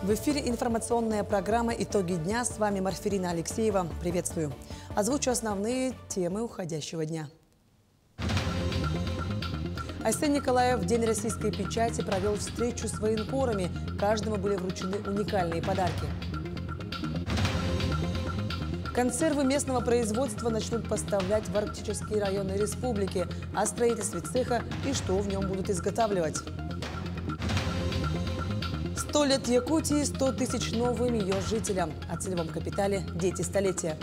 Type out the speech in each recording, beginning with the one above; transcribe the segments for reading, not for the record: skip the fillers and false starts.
В эфире информационная программа «Итоги дня». С вами Марфирина Алексеева. Приветствую. Озвучу основные темы уходящего дня. Айсен Николаев в День российской печати провел встречу с военкорами. Каждому были вручены уникальные подарки. Консервы местного производства начнут поставлять в арктические районы республики. О строительстве цеха и что в нем будут изготавливать. 100 лет Якутии, 100 тысяч новым ее жителям. О целевом капитале «Дети столетия».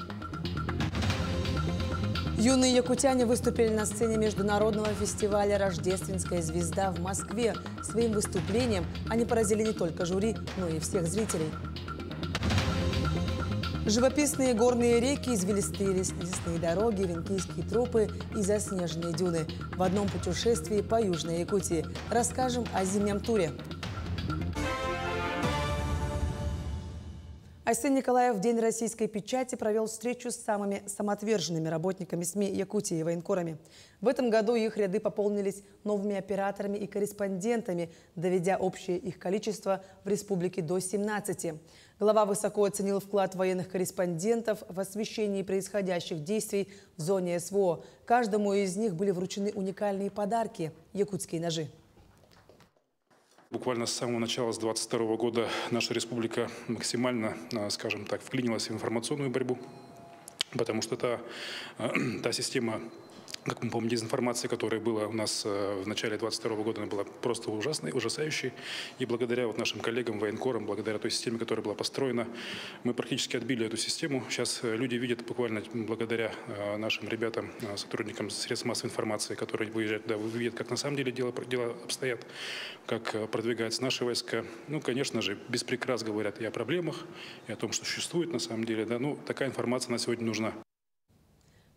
Юные якутяне выступили на сцене международного фестиваля «Рождественская звезда» в Москве. Своим выступлением они поразили не только жюри, но и всех зрителей. Живописные горные реки, извилистые лесные дороги, венкийские тропы и заснеженные дюны. В одном путешествии по Южной Якутии. Расскажем о зимнем туре. Айсен Николаев в День российской печати провел встречу с самыми самоотверженными работниками СМИ Якутии и военкорами. В этом году их ряды пополнились новыми операторами и корреспондентами, доведя общее их количество в республике до 17. Глава высоко оценил вклад военных корреспондентов в освещении происходящих действий в зоне СВО. Каждому из них были вручены уникальные подарки – якутские ножи. Буквально с самого начала, с 2022 года, наша республика максимально, скажем так, вклинилась в информационную борьбу, потому что та система, как мы помним, дезинформации, которая была у нас в начале 2022 года, она была просто ужасной, ужасающей. И благодаря нашим коллегам, военкорам, благодаря той системе, которая была построена, мы практически отбили эту систему. Сейчас люди видят буквально благодаря нашим ребятам, сотрудникам средств массовой информации, которые выезжают, видят, как на самом деле дела обстоят, как продвигаются наши войска. Ну, конечно же, без прикрас говорят и о проблемах, и о том, что существует на самом деле. Такая информация на сегодня нужна.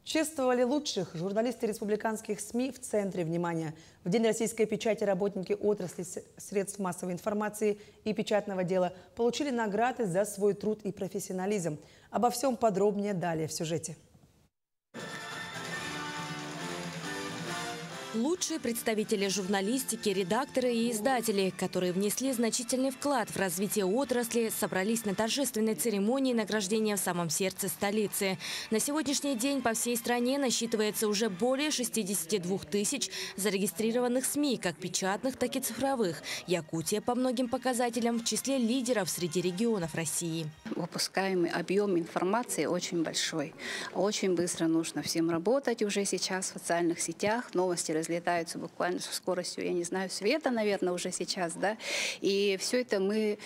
Чествовали лучших. Журналисты республиканских СМИ в центре внимания. В День российской печати работники отрасли средств массовой информации и печатного дела получили награды за свой труд и профессионализм. Обо всем подробнее далее в сюжете. Лучшие представители журналистики, редакторы и издатели, которые внесли значительный вклад в развитие отрасли, собрались на торжественной церемонии награждения в самом сердце столицы. На сегодняшний день по всей стране насчитывается уже более 62 тысяч зарегистрированных СМИ, как печатных, так и цифровых. Якутия по многим показателям в числе лидеров среди регионов России. Выпускаемый объем информации очень большой. Очень быстро нужно всем работать уже сейчас в социальных сетях. Новости разлетаются буквально со скоростью, я не знаю, света, наверное, уже сейчас, да. И все это мы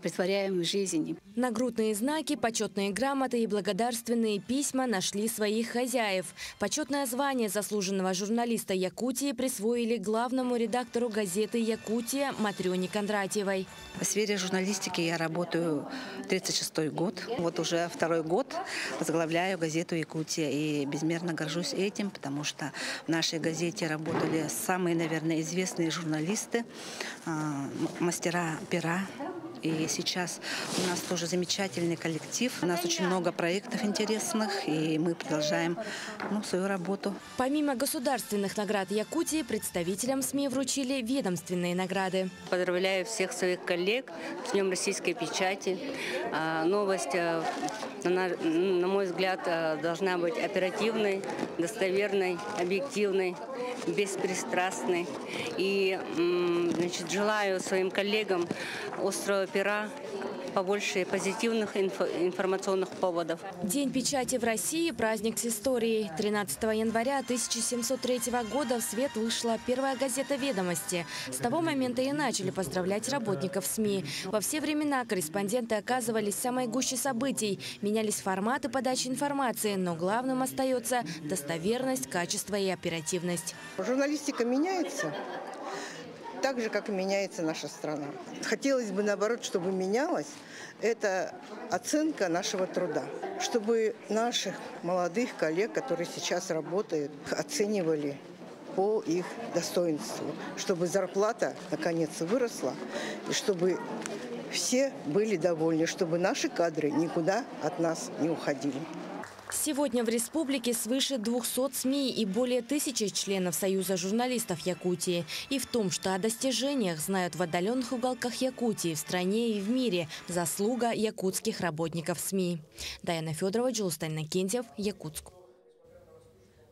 претворяем в жизнь. Нагрудные знаки, почетные грамоты и благодарственные письма нашли своих хозяев. Почетное звание заслуженного журналиста Якутии присвоили главному редактору газеты «Якутия» Матрёне Кондратьевой. В сфере журналистики я работаю 36-й год. Вот уже 2-й год возглавляю газету «Якутия». И безмерно горжусь этим, потому что в нашей газете работали самые, наверное, известные журналисты, мастера пера. И сейчас у нас тоже замечательный коллектив. У нас очень много проектов интересных, и мы продолжаем свою работу. Помимо государственных наград Якутии, представителям СМИ вручили ведомственные награды. Поздравляю всех своих коллег с Днем российской печати. Новость, на мой взгляд, должна быть оперативной, достоверной, объективной, беспристрастной. И желаю своим коллегам острого пера, побольше позитивных информационных поводов. День печати в России – праздник с историей. 13 января 1703 года в свет вышла первая газета «Ведомости». С того момента и начали поздравлять работников СМИ. Во все времена корреспонденты оказывались в самой гуще событий. Менялись форматы подачи информации, но главным остается достоверность, качество и оперативность. Журналистика меняется. Так же, как и меняется наша страна. Хотелось бы, наоборот, чтобы менялась эта оценка нашего труда. Чтобы наших молодых коллег, которые сейчас работают, оценивали по их достоинству. Чтобы зарплата, наконец, выросла, и чтобы все были довольны, чтобы наши кадры никуда от нас не уходили. Сегодня в республике свыше 200 СМИ и более 1000 членов Союза журналистов Якутии. И в том, что о достижениях знают в отдаленных уголках Якутии, в стране и в мире, заслуга якутских работников СМИ. Даяна Федорова, Джилстайн Накентьев, Якутск.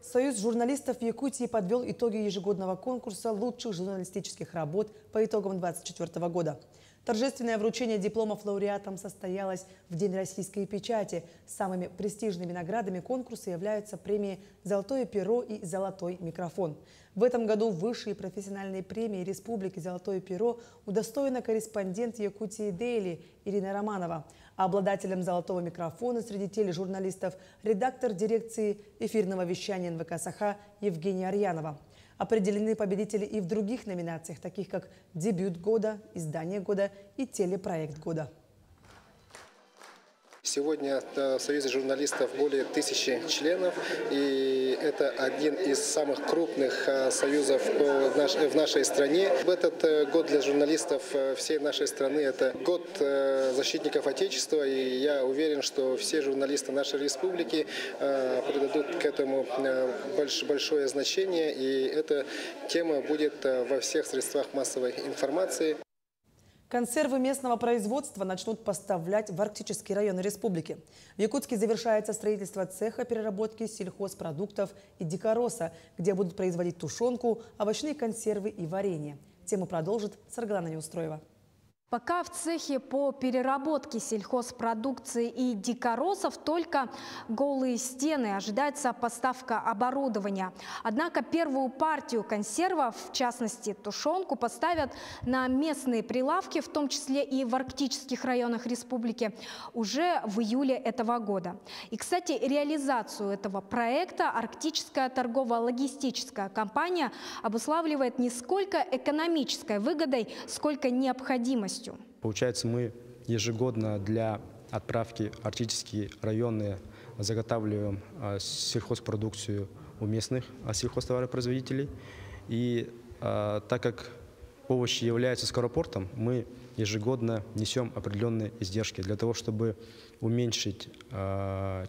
Союз журналистов Якутии подвел итоги ежегодного конкурса лучших журналистических работ по итогам 2024 года. Торжественное вручение дипломов лауреатам состоялось в День российской печати. Самыми престижными наградами конкурса являются премии «Золотое перо» и «Золотой микрофон». В этом году высшие профессиональные премии Республики «Золотое перо» удостоена корреспондент Якутии Дейли Ирина Романова. А обладателем «Золотого микрофона» среди тележурналистов редактор дирекции эфирного вещания НВК «Саха» Евгения Арьянова. Определены победители и в других номинациях, таких как «Дебют года», «Издание года» и «Телепроект года». Сегодня в Союзе журналистов более 1000 членов, и это один из самых крупных союзов в нашей стране. В этот год для журналистов всей нашей страны это год защитников Отечества, и я уверен, что все журналисты нашей республики придадут к этому большое значение, и эта тема будет во всех средствах массовой информации. Консервы местного производства начнут поставлять в арктические районы республики. В Якутске завершается строительство цеха переработки сельхозпродуктов и дикороса, где будут производить тушенку, овощные консервы и варенье. Тему продолжит Саргалана Неустроева. Пока в цехе по переработке сельхозпродукции и дикоросов только голые стены, ожидается поставка оборудования. Однако первую партию консервов, в частности тушенку, поставят на местные прилавки, в том числе и в арктических районах республики, уже в июле этого года. И, кстати, реализацию этого проекта арктическая торгово-логистическая компания обуславливает не сколько экономической выгодой, сколько необходимостью. Получается, мы ежегодно для отправки в арктические районы заготавливаем сельхозпродукцию у местных сельхозтоваропроизводителей. И так как овощи являются скоропортом, мы ежегодно несем определенные издержки. Для того, чтобы уменьшить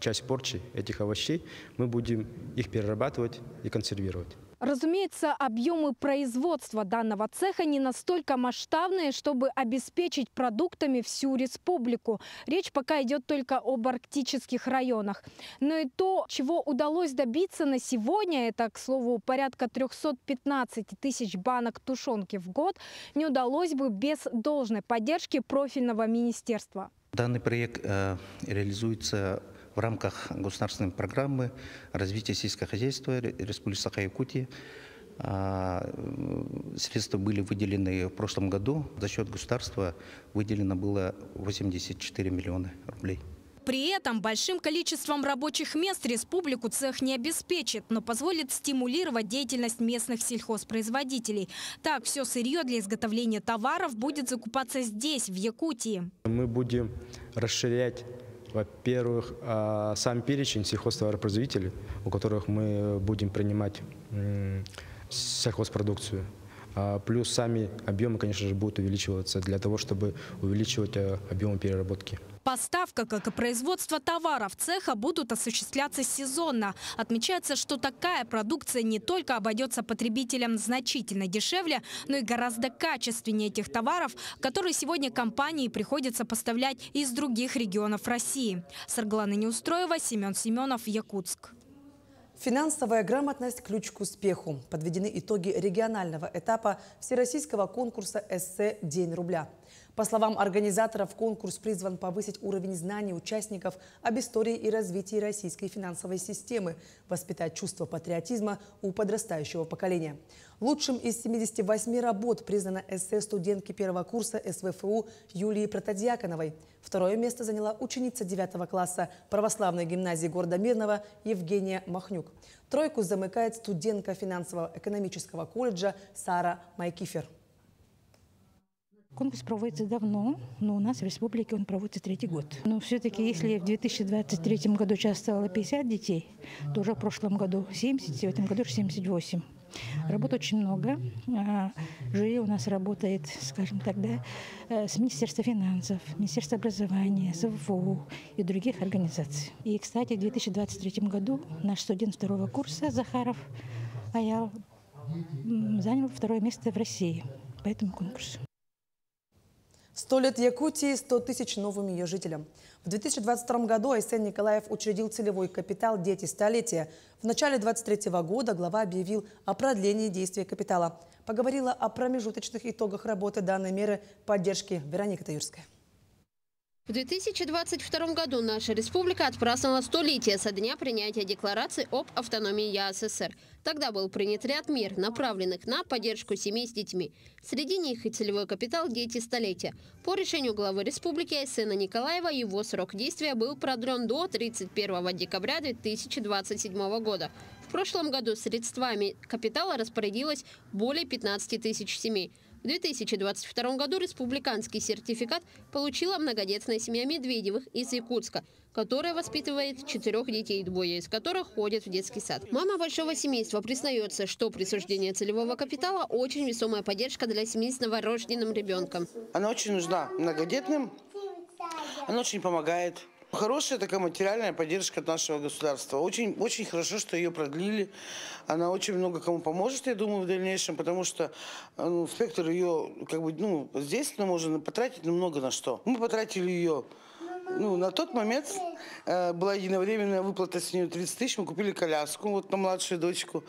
часть порчи этих овощей, мы будем их перерабатывать и консервировать. Разумеется, объемы производства данного цеха не настолько масштабные, чтобы обеспечить продуктами всю республику. Речь пока идет только об арктических районах. Но и то, чего удалось добиться на сегодня, это, к слову, порядка 315 тысяч банок тушенки в год, не удалось бы без должной поддержки профильного министерства. Данный проект реализуется в рамках государственной программы развития сельского хозяйства Республики Саха-Якутия. Средства были выделены в прошлом году. За счет государства выделено было 84 миллиона рублей. При этом большим количеством рабочих мест республику цех не обеспечит, но позволит стимулировать деятельность местных сельхозпроизводителей. Так, все сырье для изготовления товаров будет закупаться здесь, в Якутии. Мы будем расширять, во-первых, сам перечень сельхозтоваропроизводителей, у которых мы будем принимать сельхозпродукцию. Плюс сами объемы, конечно же, будут увеличиваться для того, чтобы увеличивать объемы переработки. Поставка, как и производство товаров цеха, будут осуществляться сезонно. Отмечается, что такая продукция не только обойдется потребителям значительно дешевле, но и гораздо качественнее тех товаров, которые сегодня компании приходится поставлять из других регионов России. Саргалана Неустроева, Семен Семенов, Якутск. Финансовая грамотность – ключ к успеху. Подведены итоги регионального этапа всероссийского конкурса эссе «День рубля». По словам организаторов, конкурс призван повысить уровень знаний участников об истории и развитии российской финансовой системы, воспитать чувство патриотизма у подрастающего поколения. Лучшим из 78 работ признано эссе студентки первого курса СВФУ Юлии Протодьяконовой. Второе место заняла ученица 9 класса православной гимназии города Мирного Евгения Махнюк. Тройку замыкает студентка финансово-экономического колледжа Сара Майкифер. Конкурс проводится давно, но у нас в республике он проводится 3-й год. Но все-таки, если в 2023 году участвовало 50 детей, то уже в прошлом году 70, и в этом году 78. Работы очень много. Жюри у нас работает, скажем так, да, с Министерства финансов, Министерства образования, СВФУ и других организаций. И, кстати, в 2023 году наш студент второго курса Захаров Аял занял 2-е место в России по этому конкурсу. 100 лет Якутии, 100 тысяч новым ее жителям. В 2022 году Айсен Николаев учредил целевой капитал «Дети столетия». В начале 2023 года глава объявил о продлении действия капитала. Поговорила о промежуточных итогах работы данной меры поддержки Вероника Таюрская. В 2022 году наша республика отпраздновала 100-летие со дня принятия Декларации об автономии ЯССР. Тогда был принят ряд мер, направленных на поддержку семей с детьми. Среди них и целевой капитал «Дети столетия». По решению главы республики Айсена Николаева его срок действия был продлен до 31 декабря 2027 года. В прошлом году средствами капитала распорядилось более 15 тысяч семей. В 2022 году республиканский сертификат получила многодетная семья Медведевых из Якутска, которая воспитывает 4 детей, 2 из которых ходят в детский сад. Мама большого семейства признается, что присуждение целевого капитала – очень весомая поддержка для семьи с новорожденным ребенком. Она очень нужна многодетным, она очень помогает. Хорошая такая материальная поддержка от нашего государства. Очень хорошо, что ее продлили. Она очень много кому поможет, я думаю, в дальнейшем, потому что спектр ее, здесь можно потратить много на что. Мы потратили ее, на тот момент была единовременная выплата с нее 30 тысяч, мы купили коляску на младшую дочку,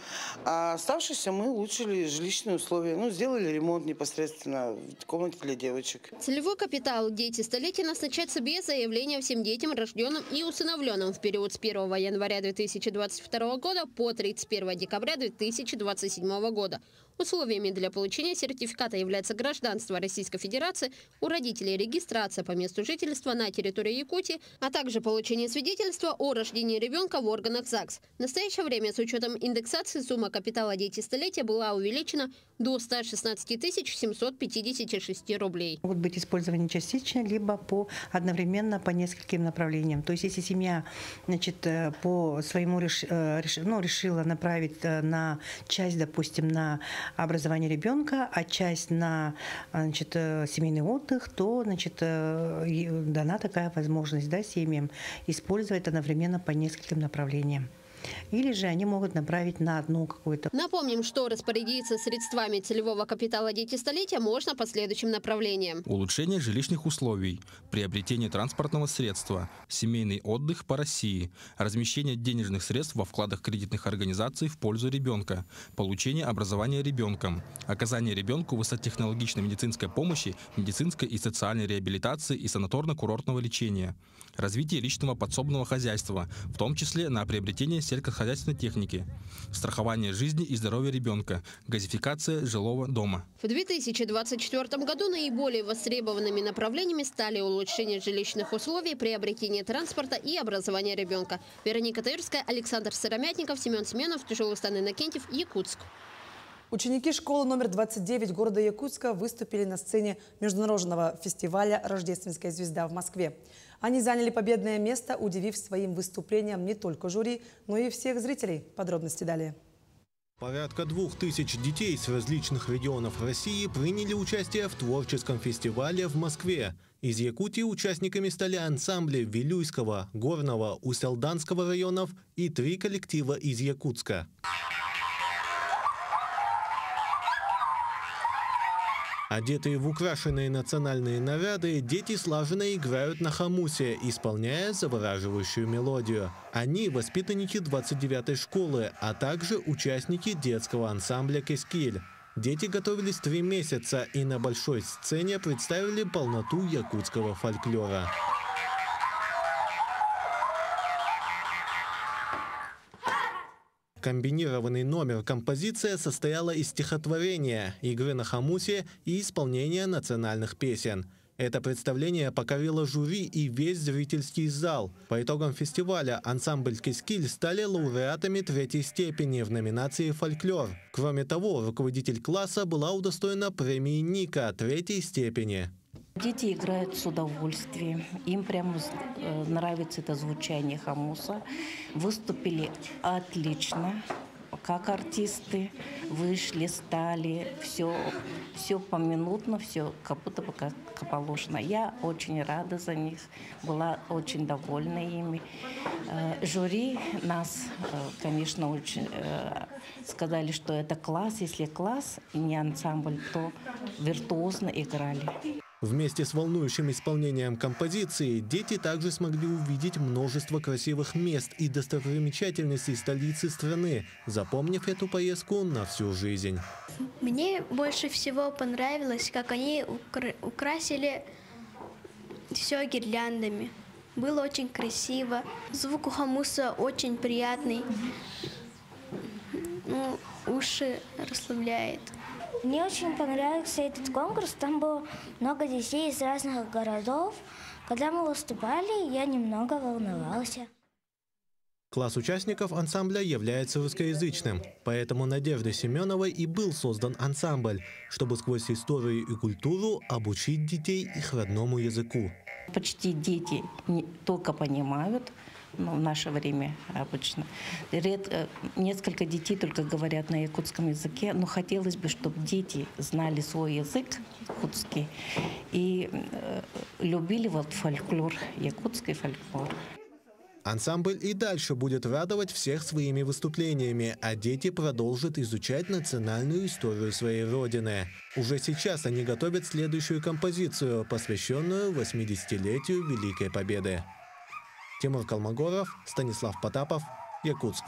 а оставшиеся мы улучшили жилищные условия, сделали ремонт непосредственно в комнате для девочек. Целевой капитал «Дети столетия» назначается без заявления всем детям, рожденным и усыновленным в период с 1 января 2022 года по 31 декабря 2027 года. Условиями для получения сертификата является гражданство Российской Федерации, у родителей регистрация по месту жительства на территории Якутии, а также получение свидетельства о рождении ребенка в органах ЗАГС. В настоящее время с учетом индексации сумма капитала «Дети столетия» была увеличена до 116 756 рублей. Могут быть использованы частично, либо одновременно по нескольким направлениям. То есть если семья по своему решила направить на часть, допустим, на образование ребенка, а часть на семейный отдых, то дана такая возможность семьям использовать одновременно по нескольким направлениям. Или же они могут направить на одну какую-то. Напомним, что распорядиться средствами целевого капитала «Дети столетия» можно по следующим направлениям. Улучшение жилищных условий, приобретение транспортного средства, семейный отдых по России, размещение денежных средств во вкладах кредитных организаций в пользу ребенка, получение образования ребенком, оказание ребенку высокотехнологичной медицинской помощи, медицинской и социальной реабилитации и санаторно-курортного лечения, развитие личного подсобного хозяйства, в том числе на приобретение сельскохозяйственной техники, страхование жизни и здоровья ребенка, газификация жилого дома. В 2024 году наиболее востребованными направлениями стали улучшение жилищных условий, приобретение транспорта и образование ребенка. Вероника Таюрская, Александр Сыромятников, Семен Семенов, Тяжелостан Иннокентьев, Якутск. Ученики школы номер 29 города Якутска выступили на сцене международного фестиваля «Рождественская звезда» в Москве. Они заняли победное место, удивив своим выступлением не только жюри, но и всех зрителей. Подробности далее. Порядка 2000 детей с различных регионов России приняли участие в творческом фестивале в Москве. Из Якутии участниками стали ансамбли Вилюйского, Горного, Усть-Алданского районов и 3 коллектива из Якутска. Одетые в украшенные национальные наряды, дети слаженно играют на хамусе, исполняя завораживающую мелодию. Они воспитанники 29-й школы, а также участники детского ансамбля «Кескиль». Дети готовились 3 месяца и на большой сцене представили полноту якутского фольклора. Комбинированный номер композиция состояла из стихотворения, игры на хамусе и исполнения национальных песен. Это представление покорило жюри и весь зрительский зал. По итогам фестиваля ансамбль «Кескиль» стали лауреатами 3-й степени в номинации «Фольклор». Кроме того, руководитель класса была удостоена премии «Ника» 3-й степени. Дети играют с удовольствием. Им прямо нравится это звучание хамуса. Выступили отлично. как артисты вышли, стали, все поминутно, все как будто бы как положено. Я очень рада за них, была очень довольна ими. Жюри нас, конечно, очень сказали, что это класс. Если класс и не ансамбль, то виртуозно играли. Вместе с волнующим исполнением композиции дети также смогли увидеть множество красивых мест и достопримечательностей столицы страны, запомнив эту поездку на всю жизнь. Мне больше всего понравилось, как они украсили все гирляндами. Было очень красиво. Звук у хамуса очень приятный. Уши расслабляет. Мне очень понравился этот конкурс. Там было много детей из разных городов. Когда мы выступали, я немного волновался. Класс участников ансамбля является русскоязычным, поэтому Надеждой Семеновой и был создан ансамбль, чтобы сквозь историю и культуру обучить детей их родному языку. Почти дети не только понимают, но в наше время обычно. Несколько детей только говорят на якутском языке, но хотелось бы, чтобы дети знали свой язык якутский и любили вот фольклор, якутский фольклор. Ансамбль и дальше будет радовать всех своими выступлениями, а дети продолжат изучать национальную историю своей родины. Уже сейчас они готовят следующую композицию, посвященную 80-летию Великой Победы. Тимур Калмогоров, Станислав Потапов, Якутск.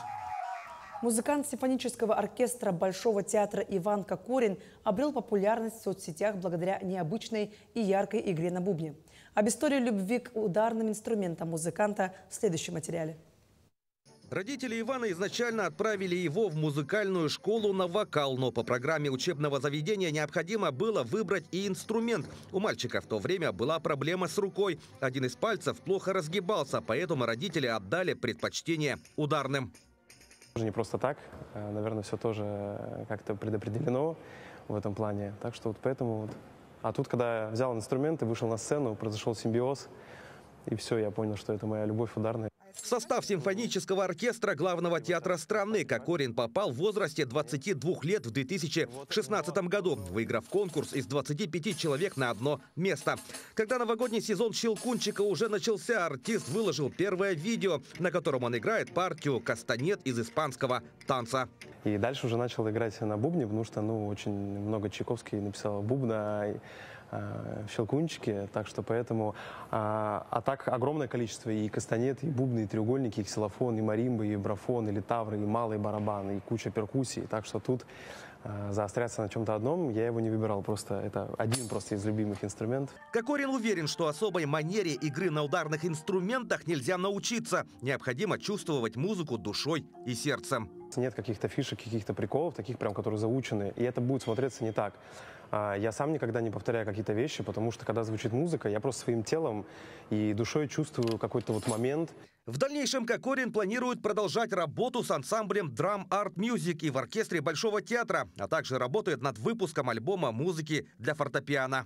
Музыкант симфонического оркестра Большого театра Иван Кокорин обрел популярность в соцсетях благодаря необычной и яркой игре на бубне. Об истории любви к ударным инструментам музыканта в следующем материале. Родители Ивана изначально отправили его в музыкальную школу на вокал, но по программе учебного заведения необходимо было выбрать и инструмент. У мальчика в то время была проблема с рукой. Один из пальцев плохо разгибался, поэтому родители отдали предпочтение ударным. Не просто так, наверное, все тоже как-то предопределено в этом плане. Так что вот поэтому... А тут, когда я взял инструмент и вышел на сцену, произошел симбиоз, и все, я понял, что это моя любовь ударная. В состав симфонического оркестра Главного театра страны Кокорин попал в возрасте 22 лет в 2016 году, выиграв конкурс из 25 человек на одно место. Когда новогодний сезон «Щелкунчика» уже начался, артист выложил первое видео, на котором он играет партию «Кастанет» из испанского танца. И дальше уже начал играть на бубне, потому что очень много Чайковский написал бубна в «Щелкунчике», так что поэтому... А так огромное количество и кастанет, и бубны, и треугольники, и ксилофон, и маримбы, и брафон, и литавры, и малый барабан, и куча перкуссий. Так что тут заостряться на чем-то одном я его не выбирал, просто это один из любимых инструментов. Кокорин уверен, что особой манере игры на ударных инструментах нельзя научиться. Необходимо чувствовать музыку душой и сердцем. Нет каких-то фишек, каких-то приколов, таких прям, которые заучены, и это будет смотреться не так. Я сам никогда не повторяю какие-то вещи, потому что, когда звучит музыка, я просто своим телом и душой чувствую какой-то вот момент. В дальнейшем Кокорин планирует продолжать работу с ансамблем Drum Art Music и в оркестре Большого театра, а также работает над выпуском альбома музыки для фортепиано.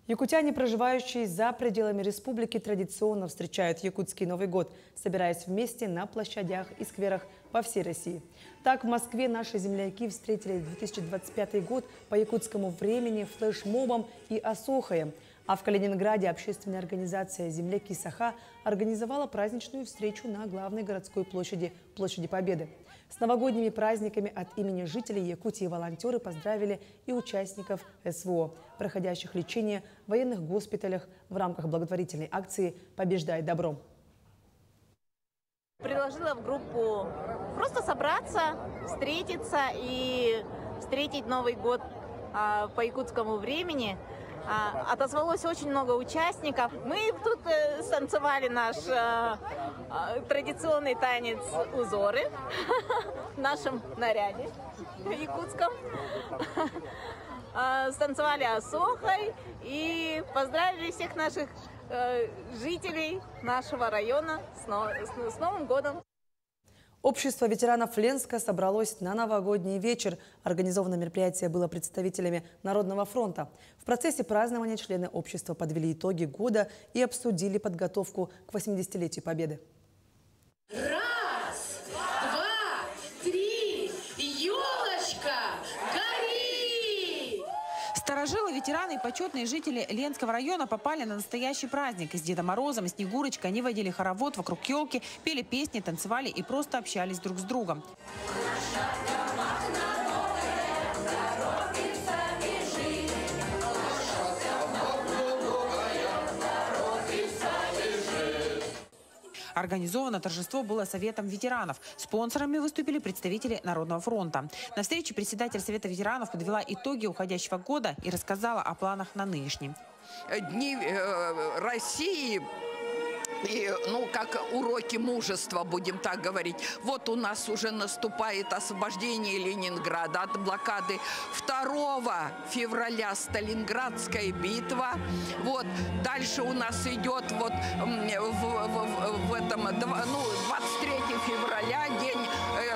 Якутяне, проживающие за пределами республики, традиционно встречают якутский Новый год, собираясь вместе на площадях и скверах по всей России. Так, в Москве наши земляки встретили 2025 год по якутскому времени флешмобом и осохаем. А в Калининграде общественная организация «Земляки Саха» организовала праздничную встречу на главной городской площади – Площади Победы. С новогодними праздниками от имени жителей Якутии волонтеры поздравили и участников СВО, проходящих лечение в военных госпиталях в рамках благотворительной акции «Побеждай добром». Предложила в группу просто собраться, встретиться и встретить Новый год по якутскому времени. Отозвалось очень много участников. Мы тут станцевали наш традиционный танец «Узоры» в нашем наряде якутском. Станцевали осохой и поздравили всех наших жителей нашего района с Новым годом. Общество ветеранов Ленска собралось на новогодний вечер. Организовано мероприятие было представителями Народного фронта. В процессе празднования члены общества подвели итоги года и обсудили подготовку к 80-летию Победы. Раз, два, ветераны и почетные жители Ленского района попали на настоящий праздник. С Дедом Морозом и Снегурочкой они водили хоровод вокруг елки, пели песни, танцевали и просто общались друг с другом. Организовано торжество было Советом ветеранов. Спонсорами выступили представители Народного фронта. На встрече председатель Совета ветеранов подвела итоги уходящего года и рассказала о планах на нынешний. Дни России, как уроки мужества, будем так говорить. Вот у нас уже наступает освобождение Ленинграда от блокады. 2 февраля Сталинградская битва. Вот. Дальше у нас идет в этом 23 февраля День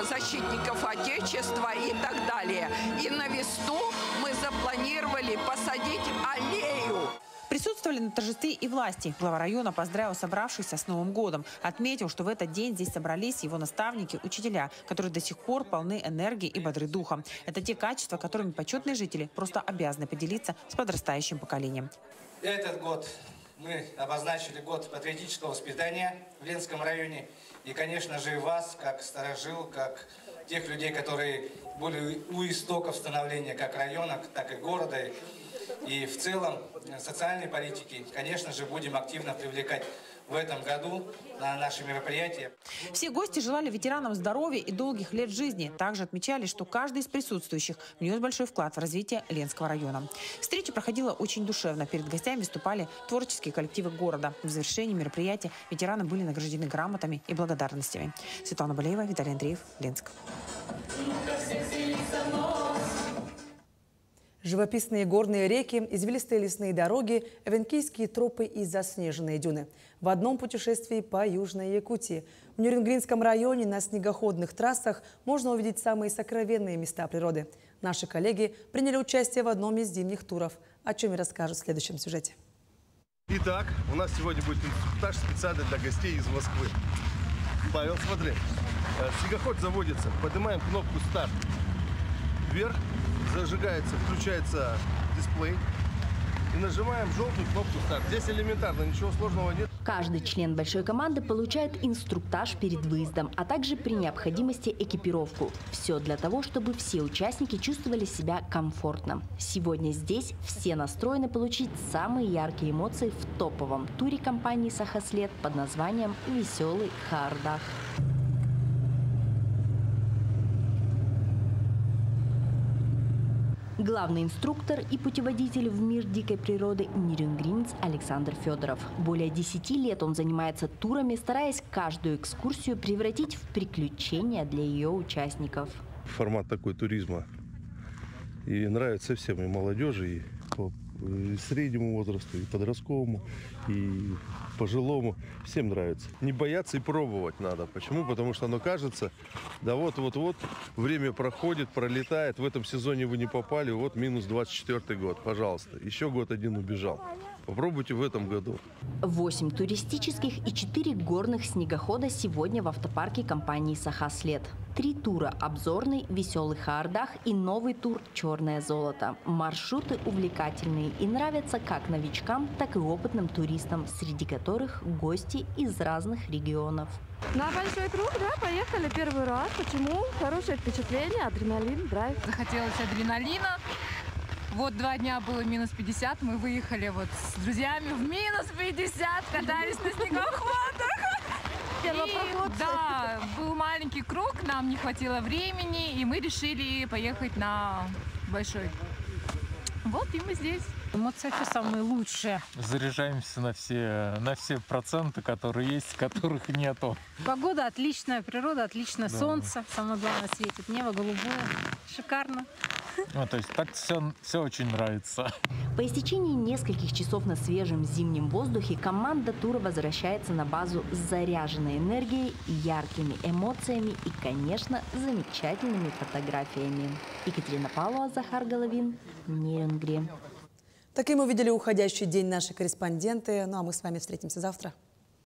защитников Отечества и так далее. И на весну мы запланировали посадить аллею. Присутствовали на торжестве и власти. Глава района поздравил собравшихся с Новым годом. Отметил, что в этот день здесь собрались его наставники, учителя, которые до сих пор полны энергии и бодры духом. Это те качества, которыми почетные жители просто обязаны поделиться с подрастающим поколением. Этот год мы обозначили год патриотического воспитания в Ленском районе. И, конечно же, и вас, как старожил, как тех людей, которые были у истоков становления как района, так и города. И в целом социальной политики, конечно же, будем активно привлекать в этом году на наши мероприятия. Все гости желали ветеранам здоровья и долгих лет жизни. Также отмечали, что каждый из присутствующих внес большой вклад в развитие Ленского района. Встреча проходила очень душевно. Перед гостями выступали творческие коллективы города. В завершении мероприятия ветераны были награждены грамотами и благодарностями. Светлана Балеева, Виталий Андреев, Ленск. Живописные горные реки, извилистые лесные дороги, эвенкийские тропы и заснеженные дюны. В одном путешествии по Южной Якутии. В Нюрнбергском районе на снегоходных трассах можно увидеть самые сокровенные места природы. Наши коллеги приняли участие в одном из зимних туров, о чем и расскажут в следующем сюжете. Итак, у нас сегодня будет инструктаж специально для гостей из Москвы. Павел, смотри. Снегоход заводится. Поднимаем кнопку «Старт» вверх. Зажигается, включается дисплей и нажимаем желтую кнопку «Старт». Здесь элементарно, ничего сложного нет. Каждый член большой команды получает инструктаж перед выездом, а также при необходимости экипировку. Все для того, чтобы все участники чувствовали себя комфортно. Сегодня здесь все настроены получить самые яркие эмоции в топовом туре компании «Сахаслед» под названием «Веселый Хаардах». Главный инструктор и путеводитель в мир дикой природы нюрнбергец Александр Федоров. Более 10 лет он занимается турами, стараясь каждую экскурсию превратить в приключения для ее участников. Формат такой туризма и нравится всем, и молодежи, и среднему возрасту, и подростковому, и пожилому. Всем нравится. Не бояться и пробовать надо. Почему? Потому что оно кажется, да вот-вот-вот, время проходит, пролетает. В этом сезоне вы не попали, вот минус 24 год. Пожалуйста, еще год один убежал. Попробуйте в этом году. 8 туристических и 4 горных снегохода сегодня в автопарке компании «Сахаслед». 3 тура – обзорный, «Веселый Хаардах» и новый тур «Черное золото». Маршруты увлекательные и нравятся как новичкам, так и опытным туристам, среди которых гости из разных регионов. На большой круг, да, поехали первый раз. Почему? Хорошее впечатление, адреналин, драйв. Захотелось адреналина. Вот 2 дня было минус 50, мы выехали вот с друзьями в минус 50, катались на снегоходах. Да, был маленький круг, нам не хватило времени, и мы решили поехать на большой. Вот и мы здесь. Эмоции самые лучшие. Заряжаемся на все проценты, которые есть, которых нету. Погода отличная, природа отличная, да. Солнце, самое главное, светит, небо голубое. Шикарно. То есть так все очень нравится. По истечении нескольких часов на свежем зимнем воздухе команда тура возвращается на базу с заряженной энергией, яркими эмоциями и, конечно, замечательными фотографиями. Екатерина Павлова, Захар Головин, Нюрнберг. Таким увидели уходящий день наши корреспонденты. Ну а мы с вами встретимся завтра.